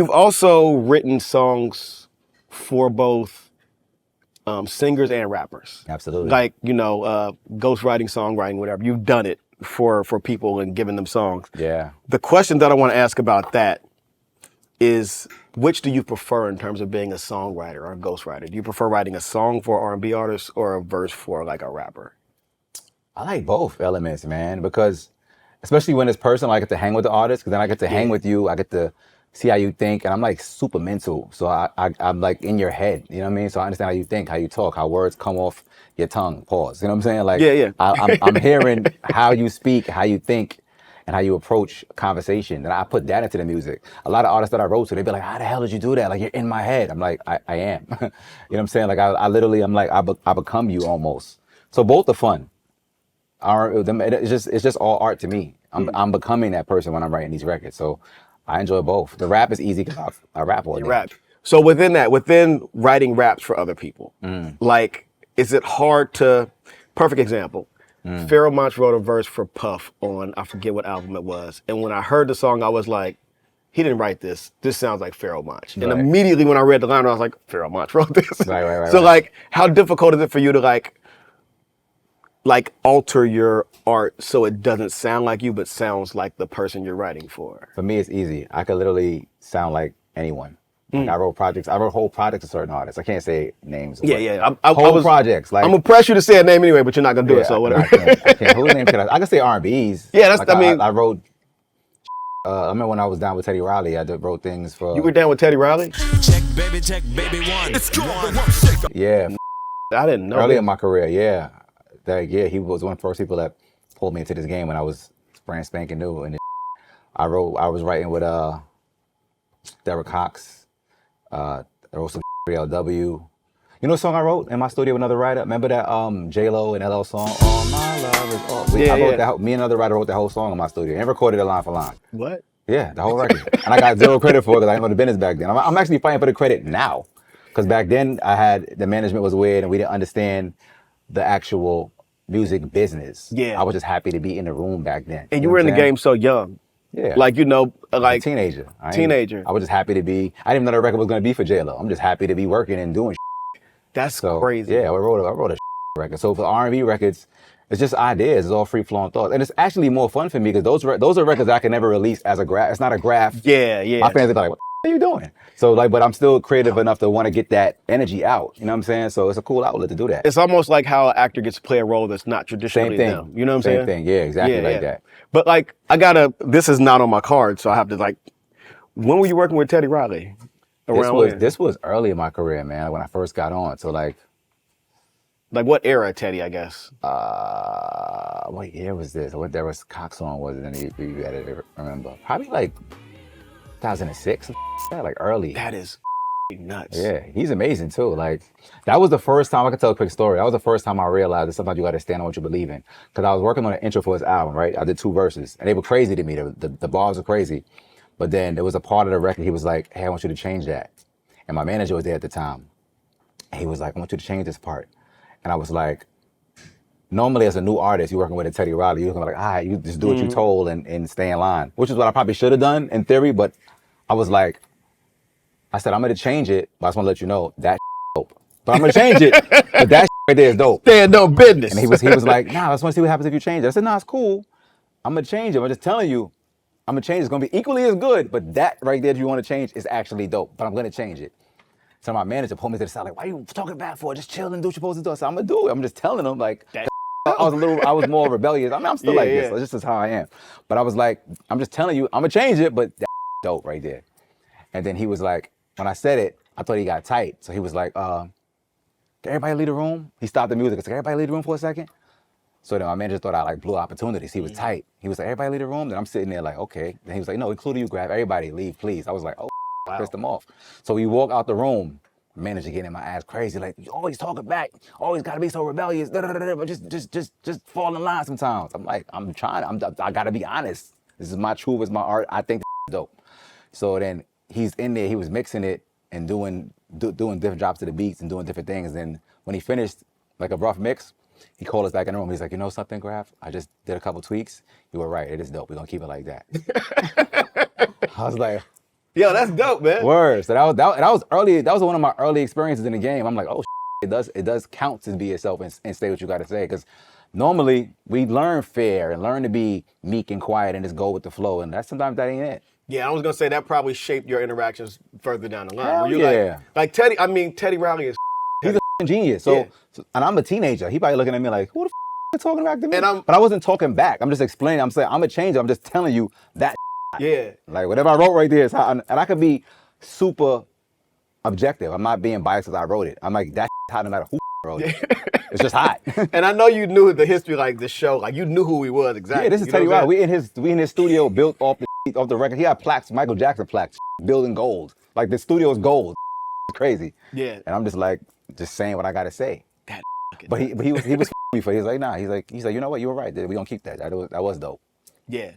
You've also written songs for both singers and rappers. Absolutely. Like, ghostwriting, songwriting, whatever. You've done it for people and given them songs. Yeah. The question that I want to ask about that is, which do you prefer in terms of being a songwriter or a ghostwriter? Do you prefer writing a song for R&B artists or a verse for like a rapper? I like both elements, man, because especially when it's personal, I get to hang with the artist, because then I get to hang with you. I get to see how you think, and I'm like super mental. So I'm like in your head, you know what I mean? So I understand how you think, how you talk, how words come off your tongue, pause. You know what I'm saying? Like, Yeah. I'm hearing how you speak, how you think, and how you approach conversation. And I put that into the music. A lot of artists that I wrote to, they'd be like, how the hell did you do that? Like, you're in my head. I'm like, I am. You know what I'm saying? Like, I literally, I'm like, I become you almost. So both are fun. It's just all art to me. I'm becoming that person when I'm writing these records. So I enjoy both. The rap is easy because I rap all day. Rap. So within writing raps for other people, like, is it hard to, perfect example, Pharoah Monch wrote a verse for Puff on, I forget what album it was. And when I heard the song, I was like, he didn't write this. This sounds like Pharoah Monch. And immediately when I read the line, I was like, Pharoah Monch wrote this. Right. So like, how difficult is it for you to like alter your art so it doesn't sound like you, but sounds like the person you're writing for? For me, it's easy. I could literally sound like anyone. Like I wrote whole projects of certain artists. I can't say names. Yeah. Whole projects. Like, I'm gonna press you to say a name anyway, but you're not gonna do it. So whatever. I can't. Whose name can I can say R&B's. Yeah, that's. Like I wrote. I remember when I was down with Teddy Riley, I wrote things for. You were down with Teddy Riley? Check, baby, one. It's one. Yeah. I didn't know. Early in my career, yeah. He was one of the first people that pulled me into this game when I was brand spanking new. And I was writing with Derek Cox. I wrote some LW. You know the song I wrote in my studio with another writer? Remember that J-Lo and LL song? All my love is all. I wrote that. Me and another writer wrote the whole song in my studio and recorded it line for line. What? Yeah, the whole record. And I got zero credit for it because I didn't know the business back then. I'm actually fighting for the credit now. Because back then the management was weird and we didn't understand the actual music business. Yeah. I was just happy to be in the room back then. And you were in the game so young. Yeah. Like, like teenager. Teenager. I was just happy to be, I didn't even know the record was going to be for J-Lo. I'm just happy to be working and doing That's crazy. Yeah, I wrote a record. So for R&B records, it's just ideas. It's all free-flowing thoughts. And it's actually more fun for me because those are records I can never release as a graph. It's not a graph. Yeah. My fans are like, what the are you doing? So like, but I'm still creative enough to want to get that energy out. You know what I'm saying? So it's a cool outlet to do that. It's almost like how an actor gets to play a role that's not traditionally them. You know what I'm saying? Same thing. Yeah, exactly like that. But like, this is not on my card, so I have to like, when were you working with Teddy Riley? This was early in my career, man, when I first got on. So like what era, Teddy, I guess? What year was this? What there was Cox on, was it? And you had to remember. Probably like 2006, like early. That is nuts. Yeah, he's amazing too. Like, that was the first time, I could tell a quick story. That was the first time I realized that sometimes you got to stand on what you believe in. Because I was working on an intro for his album, right? I did 2 verses, and they were crazy to me. The bars were crazy. But then there was a part of the record, he was like, hey, I want you to change that. And my manager was there at the time. And he was like, I want you to change this part. And I was like, normally as a new artist, you're working with a Teddy Riley, you're like, all right, you just do what you're told and stay in line. Which is what I probably should have done in theory, but I was like, I said, I'm gonna change it, but I just wanna let you know, that dope. But I'm gonna change it, but that right there is dope. Stand no business. And he was like, nah, I just wanna see what happens if you change it. I said, nah, it's cool. I'm gonna change it. I'm just telling you, I'm gonna change it. It's gonna be equally as good, but that right there that you wanna change is actually dope, but I'm gonna change it. So my manager pulled me to the side, like, why are you talking bad for? Just chill and do what you're supposed to do. I said, I'm gonna do it. I'm just telling him, like, I was more rebellious. I mean, I'm still like this. So this is how I am. But I was like, I'm just telling you, I'm gonna change it, but that's dope right there. And then he was like, when I said it, I thought he got tight. So he was like, can everybody leave the room? He stopped the music. I said, everybody leave the room for a second? So then my manager thought I like blew opportunities. He was tight. He was like, everybody leave the room? Then I'm sitting there like, okay. Then he was like, no, including you, Grafh. Everybody leave, please. I was like, oh, wow. Pissed him off. So we walk out the room. Manager getting in my ass crazy, like, you always talking back, always gotta be so rebellious, but just fall in line sometimes. I'm like, I gotta be honest. This is my truth, it's my art. I think this is dope. So then he's in there, he was mixing it and doing different drops to the beats and doing different things. And when he finished like a rough mix, he called us back in the room. He's like, you know something, Grafh? I just did a couple tweaks. You were right, it is dope. We're gonna keep it like that. I was like, Yo, that's dope, man. Word. So that was early. That was one of my early experiences in the game. I'm like, oh, it does count to be yourself and say what you got to say. Because normally we learn fair and learn to be meek and quiet and just go with the flow. And sometimes that ain't it. Yeah, I was gonna say that probably shaped your interactions further down the line. Hell where you yeah. like Teddy Riley is. He's a genius. So, Yeah. and I'm a teenager. He probably looking at me like, who the you talking back to me? And but I wasn't talking back. I'm just explaining. I'm saying I'm a changer. I'm just telling you that. Yeah. Like whatever I wrote right there is how, and I could be super objective. I'm not being biased as I wrote it. I'm like, that's hot no matter who wrote it. It's just hot. And I know you knew the history, like the show, like you knew who he was exactly. Yeah, this is you Teddy know what I'm Riley. We in his studio built off the record. He had plaques, Michael Jackson plaques, building gold. Like the studio is gold. It's crazy. Yeah. And I'm just like, just saying what I gotta say. That But he was me for. He was like, nah. He's like, you know what? You were right. We gonna keep that. That was dope. Yeah.